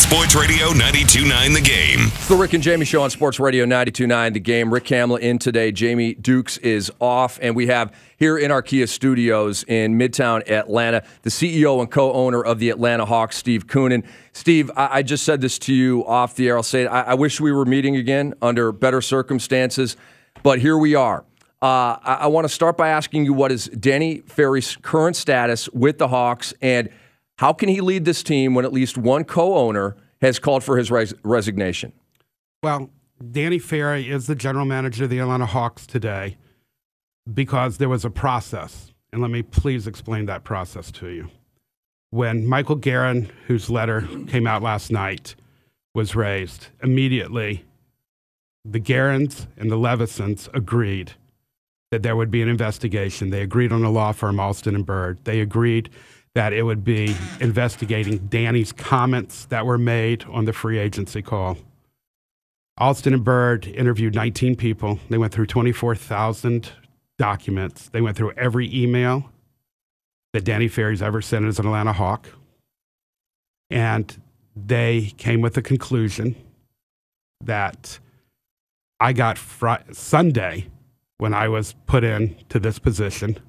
Sports Radio 92.9 The Game. It's the Rick and Jamie Show on Sports Radio 92.9 The Game. Rick Hamlin in today. Jamie Dukes is off. And we have here in our Kia studios in Midtown Atlanta, the CEO and co-owner of the Atlanta Hawks, Steve Koonin. Steve, I just said this to you off the air. I'll say it. I wish we were meeting again under better circumstances, but here we are. I want to start by asking you, what is Danny Ferry's current status with the Hawks, and how can he lead this team when at least one co-owner has called for his resignation? Well, Danny Ferry is the general manager of the Atlanta Hawks today because there was a process. And let me please explain that process to you. When Michael Guerin, whose letter came out last night, was raised, immediately the Guerins and the Levensons agreed that there would be an investigation. They agreed on a law firm, Alston & Bird. They agreed that it would be investigating Danny's comments that were made on the free agency call. Alston & Bird interviewed 19 people. They went through 24,000 documents. They went through every email that Danny Ferry's ever sent as an Atlanta Hawk. And they came with the conclusion that I got Sunday, when I was put into this position,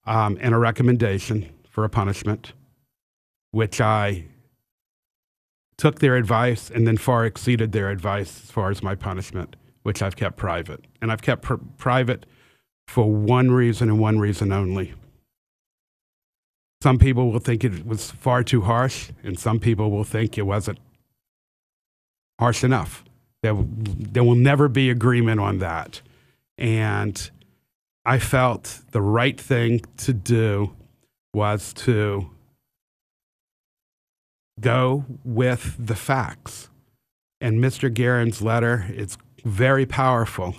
and a recommendation for a punishment, which I took their advice and then far exceeded their advice as far as my punishment, which I've kept private. And I've kept private for one reason and one reason only. Some people will think it was far too harsh, and some people will think it wasn't harsh enough. There will never be agreement on that. And I felt the right thing to do was to go with the facts. And Mr. Guerin's letter is very powerful,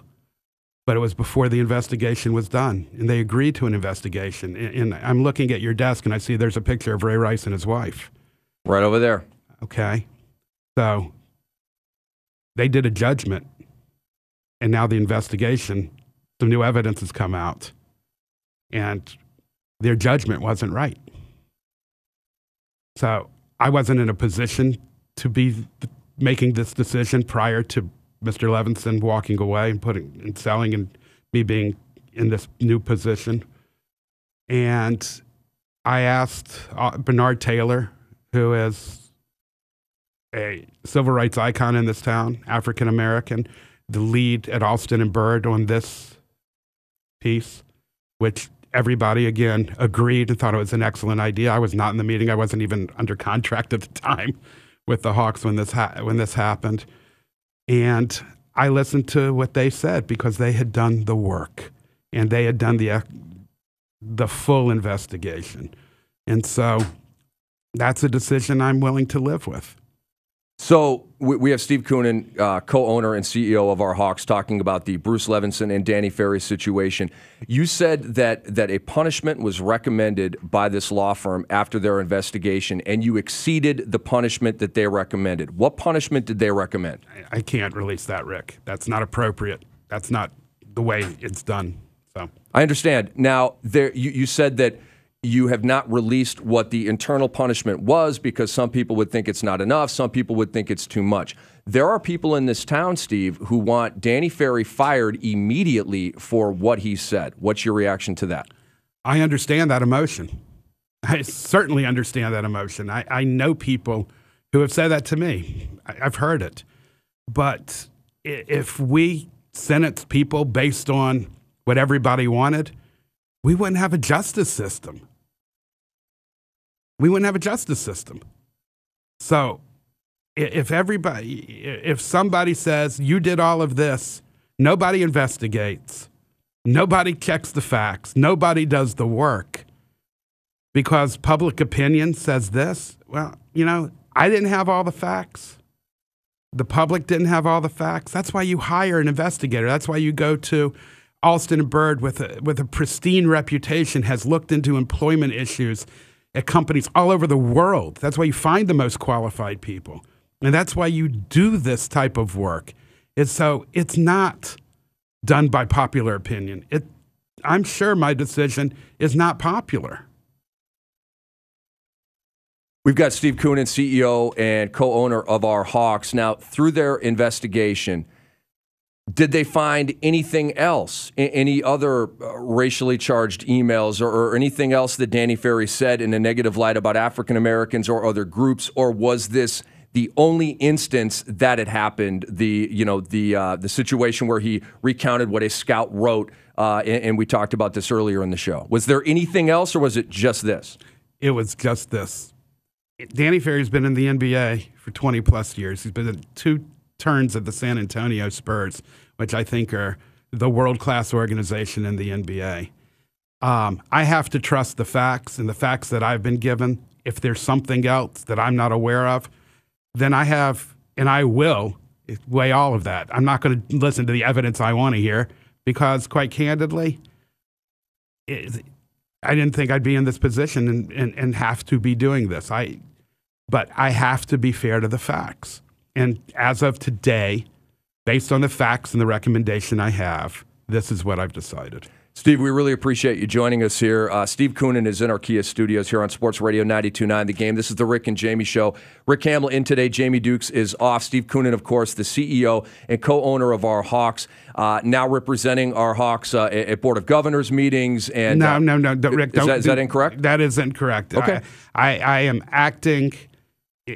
but it was before the investigation was done. And they agreed to an investigation. And I'm looking at your desk, and I see there's a picture of Ray Rice and his wife. Right over there. Okay. So they did a judgment, and now the investigation, some new evidence has come out, and their judgment wasn't right. So I wasn't in a position to be making this decision prior to Mr. Levenson walking away and selling, and me being in this new position. And I asked Bernard Taylor, who is a civil rights icon in this town, African American, the lead at Alston & Bird on this piece, which everybody, again, agreed and thought it was an excellent idea. I was not in the meeting. I wasn't even under contract at the time with the Hawks when this happened. And I listened to what they said because they had done the work and they had done the full investigation. And so that's a decision I'm willing to live with. So we have Steve Koonin, co-owner and CEO of our Hawks, talking about the Bruce Levenson and Danny Ferry situation. You said that a punishment was recommended by this law firm after their investigation, and you exceeded the punishment that they recommended. What punishment did they recommend? I can't release that, Rick. That's not appropriate. That's not the way it's done. So I understand. Now, you said that you have not released what the internal punishment was because some people would think it's not enough. Some people would think it's too much. There are people in this town, Steve, who want Danny Ferry fired immediately for what he said. What's your reaction to that? I understand that emotion. I certainly understand that emotion. I know people who have said that to me. I've heard it. But if we sentence people based on what everybody wanted, we wouldn't have a justice system. We wouldn't have a justice system. So if somebody says you did all of this, nobody investigates, nobody checks the facts, nobody does the work because public opinion says this, well, I didn't have all the facts. The public didn't have all the facts. That's why you hire an investigator. That's why you go to Alston & Bird with a pristine reputation, has looked into employment issues at companies all over the world. That's why you find the most qualified people. And that's why you do this type of work. It's not done by popular opinion. I'm sure my decision is not popular. We've got Steve Koonin, CEO and co-owner of our Hawks. Now, through their investigation, did they find anything else, any other racially charged emails or anything else that Danny Ferry said in a negative light about African Americans or other groups, or was this the only instance that it happened? The situation where he recounted what a scout wrote, and we talked about this earlier in the show. Was there anything else, or was it just this? It was just this. Danny Ferry's been in the NBA for 20 plus years. He's been in 2 turns at the San Antonio Spurs, which I think are the world-class organization in the NBA. I have to trust the facts and the facts that I've been given. If there's something else that I'm not aware of, then I have, and I will, weigh all of that. I'm not going to listen to the evidence I want to hear because, quite candidly, I didn't think I'd be in this position and have to be doing this. But I have to be fair to the facts. And as of today, based on the facts and the recommendation I have, this is what I've decided. Steve, we really appreciate you joining us here. Steve Koonin is in our Kia studios here on Sports Radio 92.9 The Game. This is the Rick and Jamie Show. Rick Hamill in today. Jamie Dukes is off. Steve Koonin, of course, the CEO and co-owner of our Hawks, now representing our Hawks at Board of Governors meetings. And No, Rick. Is that incorrect? That is incorrect. Okay. I am acting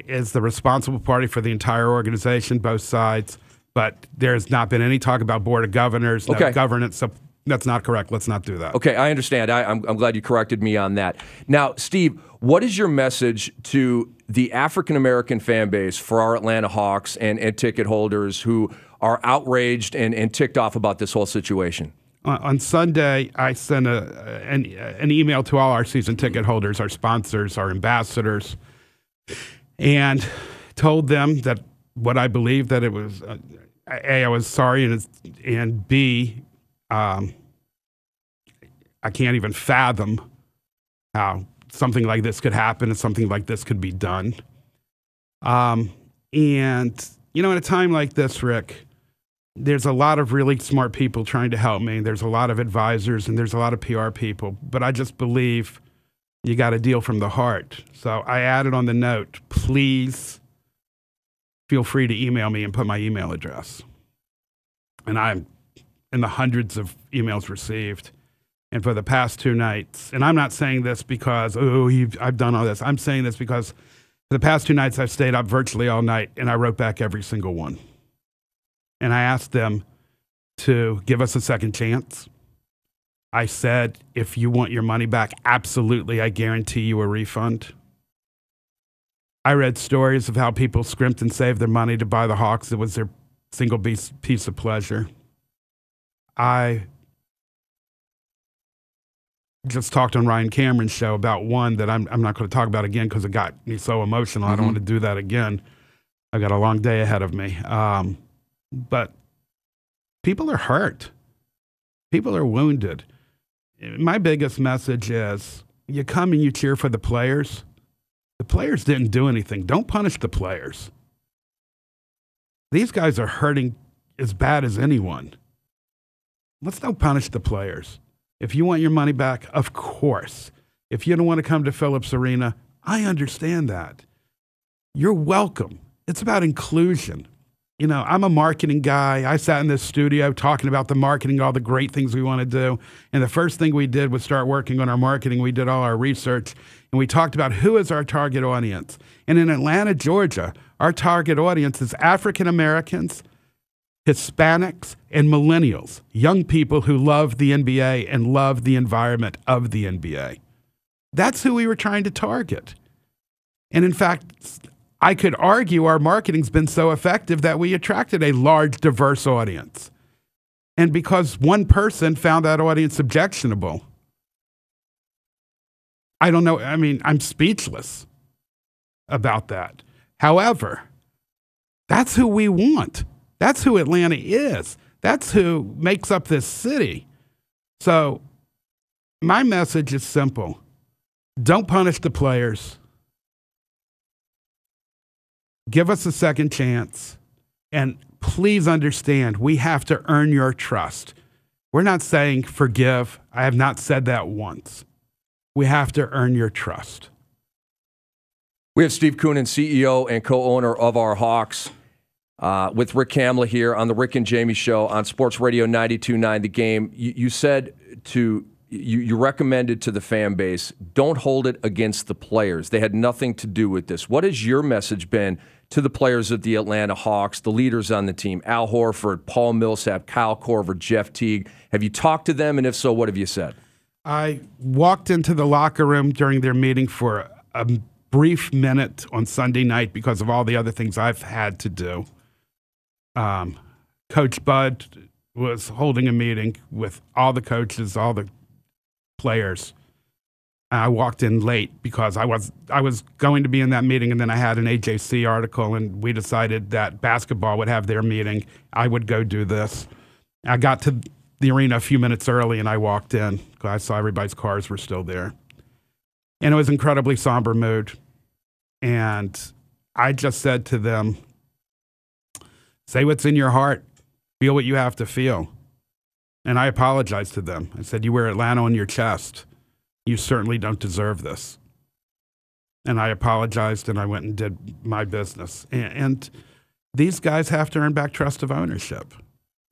as the responsible party for the entire organization, both sides, but there's not been any talk about Board of Governors, no governance, so that's not correct. Let's not do that. Okay, I understand. I'm glad you corrected me on that. Now, Steve, what is your message to the African-American fan base for our Atlanta Hawks and ticket holders who are outraged and ticked off about this whole situation? On Sunday, I sent an email to all our season ticket holders, our sponsors, our ambassadors, and told them that what I believe that it was, A, I was sorry, and B, I can't even fathom how something like this could happen and something like this could be done. And, you know, at a time like this, Rick, there's a lot of really smart people trying to help me. There's a lot of advisors and there's a lot of PR people, but I just believe you got to deal from the heart. So I added on the note, please feel free to email me and put my email address. And I'm in the hundreds of emails received. And for the past 2 nights, and I'm not saying this because, I've done all this. I'm saying this because for the past 2 nights, I've stayed up virtually all night, and I wrote back every single one. And I asked them to give us a second chance. I said, if you want your money back, absolutely, I guarantee you a refund. I read stories of how people scrimped and saved their money to buy the Hawks. It was their single piece of pleasure. I just talked on Ryan Cameron's show about one that I'm not going to talk about again because it got me so emotional. I don't want to do that again. I've got a long day ahead of me. But people are hurt. People are wounded. My biggest message is you come and you cheer for the players. The players didn't do anything. Don't punish the players. These guys are hurting as bad as anyone. Let's not punish the players. If you want your money back, of course. If you don't want to come to Phillips Arena, I understand that. You're welcome. It's about inclusion. You know, I'm a marketing guy. I sat in this studio talking about the marketing, all the great things we want to do. And the first thing we did was start working on our marketing. We did all our research, and we talked about who is our target audience. And in Atlanta, Georgia, our target audience is African Americans, Hispanics, and millennials, young people who love the NBA and love the environment of the NBA. That's who we were trying to target. And in fact, I could argue our marketing's been so effective that we attracted a large, diverse audience. And because one person found that audience objectionable, I don't know, I mean, I'm speechless about that. However, that's who we want. That's who Atlanta is. That's who makes up this city. So my message is simple. Don't punish the players. Give us a second chance. And please understand, we have to earn your trust. We're not saying forgive. I have not said that once. We have to earn your trust. We have Steve Koonin, CEO and co-owner of our Hawks, with Rick Kamla here on the Rick and Jamie Show on Sports Radio 92.9 The Game. You said you recommended to the fan base, don't hold it against the players. They had nothing to do with this. What has your message been to the players of the Atlanta Hawks, the leaders on the team, Al Horford, Paul Millsap, Kyle Korver, Jeff Teague? Have you talked to them, and if so, what have you said? I walked into the locker room during their meeting for a brief minute on Sunday night because of all the other things I've had to do. Coach Bud was holding a meeting with all the coaches, all the players. I walked in late because I was going to be in that meeting, and then I had an AJC article, and we decided that basketball would have their meeting. I would go do this. I got to the arena a few minutes early, and I walked in. I saw everybody's cars were still there. And it was incredibly somber mood. And I just said to them, say what's in your heart. Feel what you have to feel. And I apologized to them. I said, you wear Atlanta on your chest. You certainly don't deserve this. And I apologized, and I went and did my business. And these guys have to earn back trust of ownership.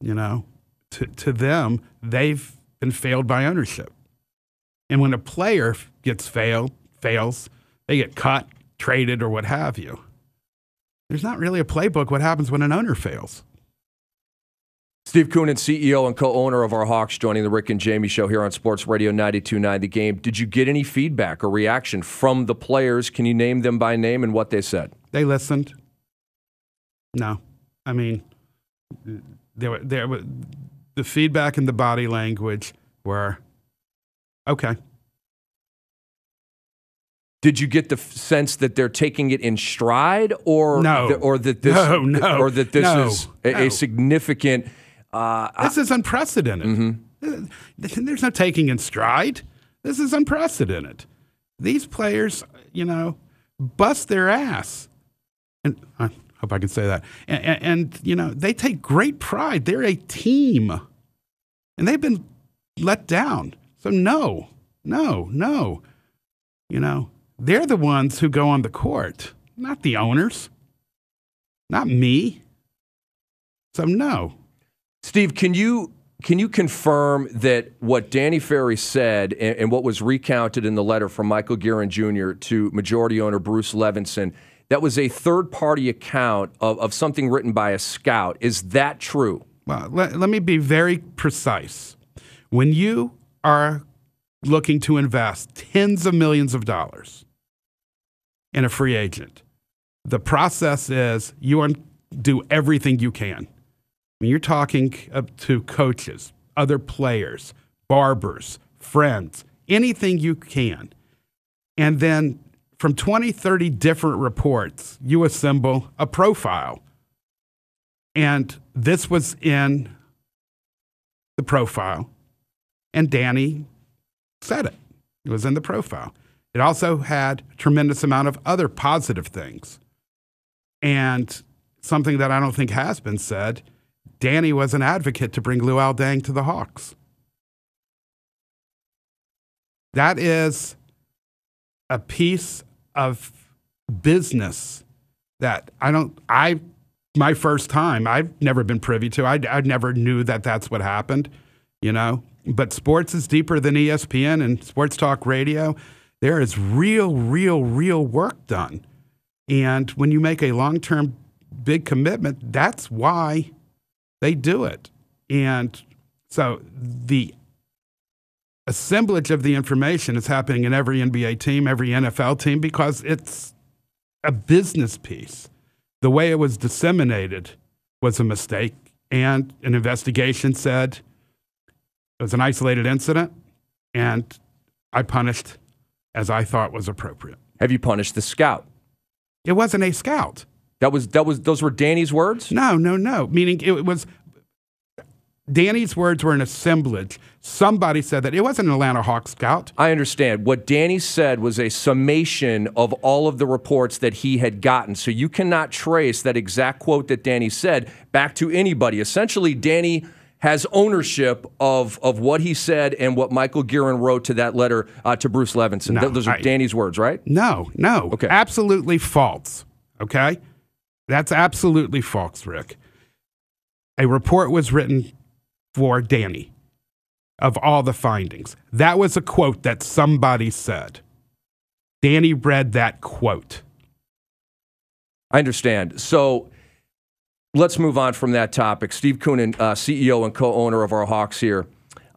You know, to them, they've been failed by ownership. And when a player fails, they get cut, traded, or what have you. There's not really a playbook what happens when an owner fails. Steve Koonin, CEO and co-owner of our Hawks, joining the Rick and Jamie Show here on Sports Radio 92.9 The Game. Did you get any feedback or reaction from the players? Can you name them by name and what they said? They listened. No. I mean, there were the feedback and the body language were, okay. Did you get the sense that they're taking it in stride, or no, or that this is a significant? This is unprecedented. Mm-hmm. There's no taking in stride. This is unprecedented. These players, bust their ass, and I hope I can say that. And they take great pride. They're a team, and they've been let down. So no. They're the ones who go on the court, not the owners, not me. So no. Steve, can you confirm that what Danny Ferry said and what was recounted in the letter from Michael Guerin Jr. to majority owner Bruce Levenson, that was a third-party account of something written by a scout? Is that true? Well, let me be very precise. When you are looking to invest tens of millions of dollars in a free agent, the process is you do everything you can. When you're talking to coaches, other players, barbers, friends, anything you can. And then from 20, 30 different reports, you assemble a profile. And this was in the profile. And Danny said it. It was in the profile. It also had a tremendous amount of other positive things. And something that I don't think has been said, Danny was an advocate to bring Luol Deng to the Hawks. That is a piece of business that my first time, I've never been privy to. I never knew that that's what happened, But sports is deeper than ESPN and sports talk radio. There is real work done. And when you make a long-term big commitment, that's why they do it. And so the assemblage of the information is happening in every NBA team, every NFL team, because it's a business piece. The way it was disseminated was a mistake, and an investigation said it was an isolated incident, and I punished as I thought was appropriate. Have you punished the scout? It wasn't a scout. Those were Danny's words? No. Meaning it was Danny's words were an assemblage. Somebody said that. It wasn't an Atlanta Hawks scout. I understand. What Danny said was a summation of all of the reports that he had gotten. So you cannot trace that exact quote that Danny said back to anybody. Essentially, Danny has ownership of what he said and what Michael Guerin wrote to that letter to Bruce Levenson. No, Those are Danny's words, right? No. Okay. Absolutely false. Okay? That's absolutely false, Rick. A report was written for Danny of all the findings. That was a quote that somebody said. Danny read that quote. I understand. So let's move on from that topic. Steve Koonin, CEO and co-owner of our Hawks here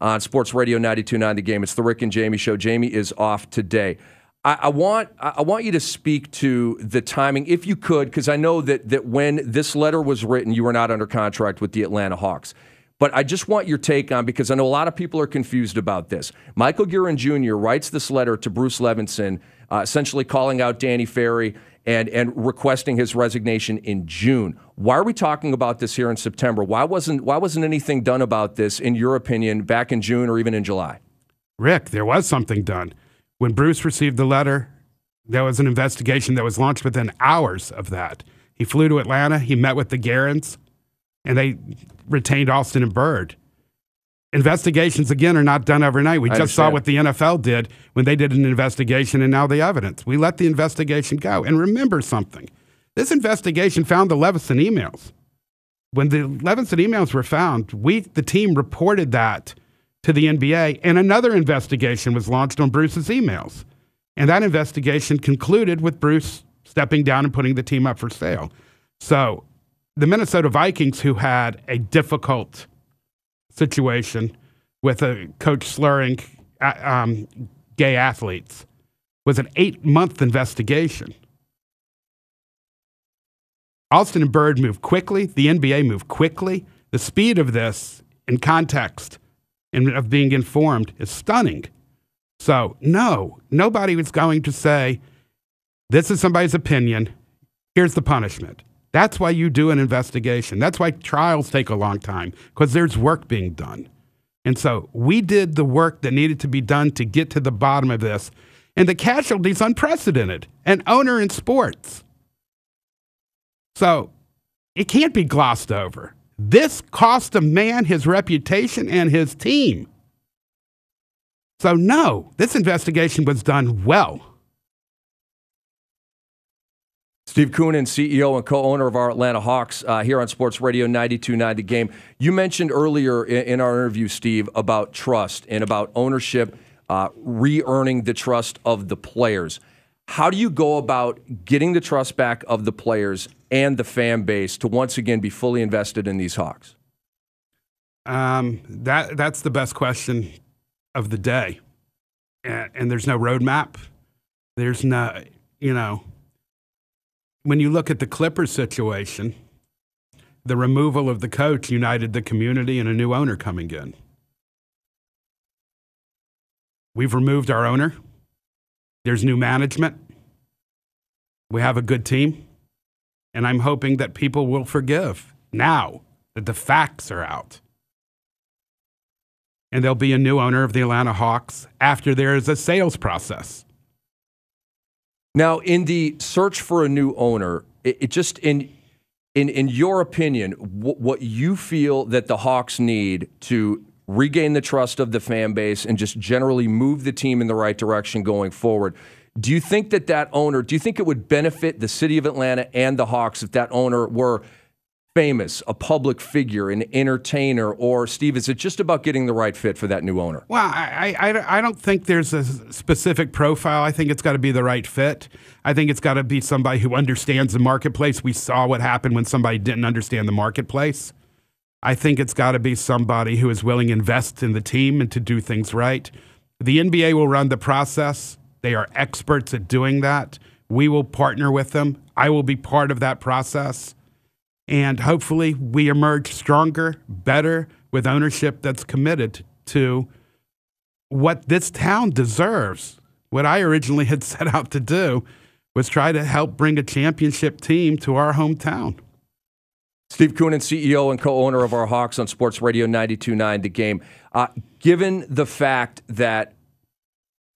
on Sports Radio 92.9 The Game. It's the Rick and Jamie Show. Jamie is off today. I want you to speak to the timing, if you could, because I know that when this letter was written, you were not under contract with the Atlanta Hawks. But I just want your take on, because I know a lot of people are confused about this. Michael Guerin Jr. writes this letter to Bruce Levenson, essentially calling out Danny Ferry and requesting his resignation in June. Why are we talking about this here in September? Why wasn't anything done about this, in your opinion, back in June or even in July? Rick, there was something done. When Bruce received the letter, there was an investigation that was launched within hours of that. He flew to Atlanta, he met with the Guerins, and they retained Alston and Bird. Investigations, again, are not done overnight. We just saw what the NFL did when they did an investigation and now the evidence. We let the investigation go. And remember something. This investigation found the Levenson emails. When the Levenson emails were found, the team reported that to the NBA, and another investigation was launched on Bruce's emails. And that investigation concluded with Bruce stepping down and putting the team up for sale. So the Minnesota Vikings, who had a difficult situation with a coach slurring gay athletes, was an 8-month investigation. Alston and Bird moved quickly. The NBA moved quickly. The speed of this in context and of being informed is stunning. So, no, nobody was going to say, this is somebody's opinion, here's the punishment. That's why you do an investigation. That's why trials take a long time, because there's work being done. And so we did the work that needed to be done to get to the bottom of this. And the casualty is unprecedented, an owner in sports. So it can't be glossed over. This cost a man his reputation and his team. So no, this investigation was done well. Steve Koonin, CEO and co-owner of our Atlanta Hawks, here on Sports Radio 92.9 The Game. You mentioned earlier in our interview, Steve, about trust and about ownership re-earning the trust of the players. How do you go about getting the trust back of the players and the fan base to once again be fully invested in these Hawks? That's the best question of the day. And there's no roadmap. There's no, when you look at the Clippers situation, the removal of the coach united the community and a new owner coming in. We've removed our owner. There's new management. We have a good team. And I'm hoping that people will forgive now that the facts are out. And there'll be a new owner of the Atlanta Hawks after there is a sales process. Now, in the search for a new owner, it just in your opinion, what you feel that the Hawks need to regain the trust of the fan base and just generally move the team in the right direction going forward. Do you think that owner, do you think it would benefit the city of Atlanta and the Hawks if that owner were famous, a public figure, an entertainer, or, Steve, is it just about getting the right fit for that new owner? Well, I don't think there's a specific profile. I think it's got to be the right fit. I think it's got to be somebody who understands the marketplace. We saw what happened when somebody didn't understand the marketplace. I think it's got to be somebody who is willing to invest in the team and to do things right. The NBA will run the process. They are experts at doing that. We will partner with them. I will be part of that process. And hopefully we emerge stronger, better, with ownership that's committed to what this town deserves. What I originally had set out to do was try to help bring a championship team to our hometown. Steve Koonin, CEO and co-owner of our Hawks on Sports Radio 92.9 The Game. Given the fact that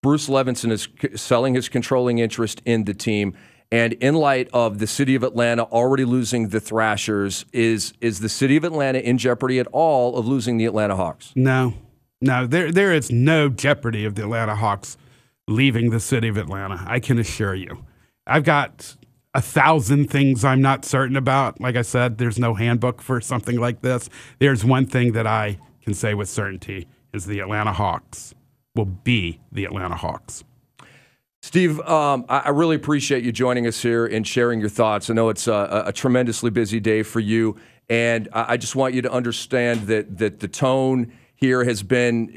Bruce Levenson is selling his controlling interest in the team And in light of the city of Atlanta already losing the Thrashers, is the city of Atlanta in jeopardy at all of losing the Atlanta Hawks? No, there is no jeopardy of the Atlanta Hawks leaving the city of Atlanta. I can assure you. I've got 1,000 things I'm not certain about. Like I said, there's no handbook for something like this. There's one thing that I can say with certainty is the Atlanta Hawks will be the Atlanta Hawks. Steve, I really appreciate you joining us here and sharing your thoughts. I know it's a tremendously busy day for you, and I just want you to understand that the tone here has been,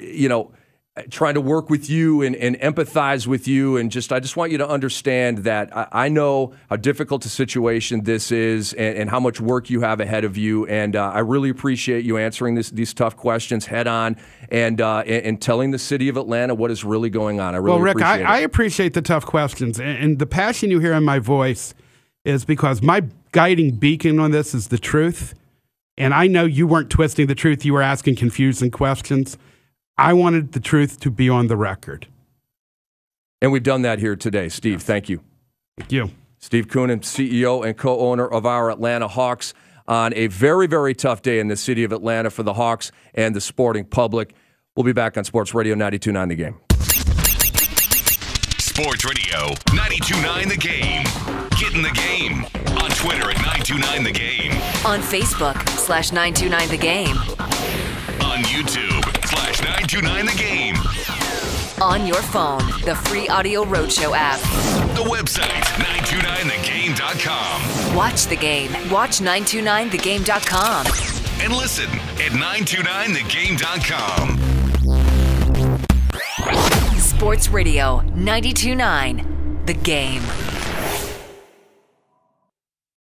trying to work with you and empathize with you, and I just want you to understand that I know how difficult a situation this is and how much work you have ahead of you, and I really appreciate you answering these tough questions head on and telling the city of Atlanta what is really going on. I really Rick, appreciate it. I appreciate the tough questions, and the passion you hear in my voice is because my guiding beacon on this is the truth, and I know you weren't twisting the truth. You were asking confusing questions. I wanted the truth to be on the record. And we've done that here today. Steve, thank you. Thank you. Steve Koonin, CEO and co-owner of our Atlanta Hawks, on a very, very tough day in the city of Atlanta for the Hawks and the sporting public. We'll be back on Sports Radio 92.9 The Game. Sports Radio 92.9 The Game. Get in the game on Twitter at 929 The Game. On Facebook /929 The Game. On YouTube /929 The Game. On your phone, the free Audio Roadshow app. The website 929thegame.com. Watch the game. Watch 929thegame.com. And listen at 929thegame.com. Sports Radio 92.9 The Game.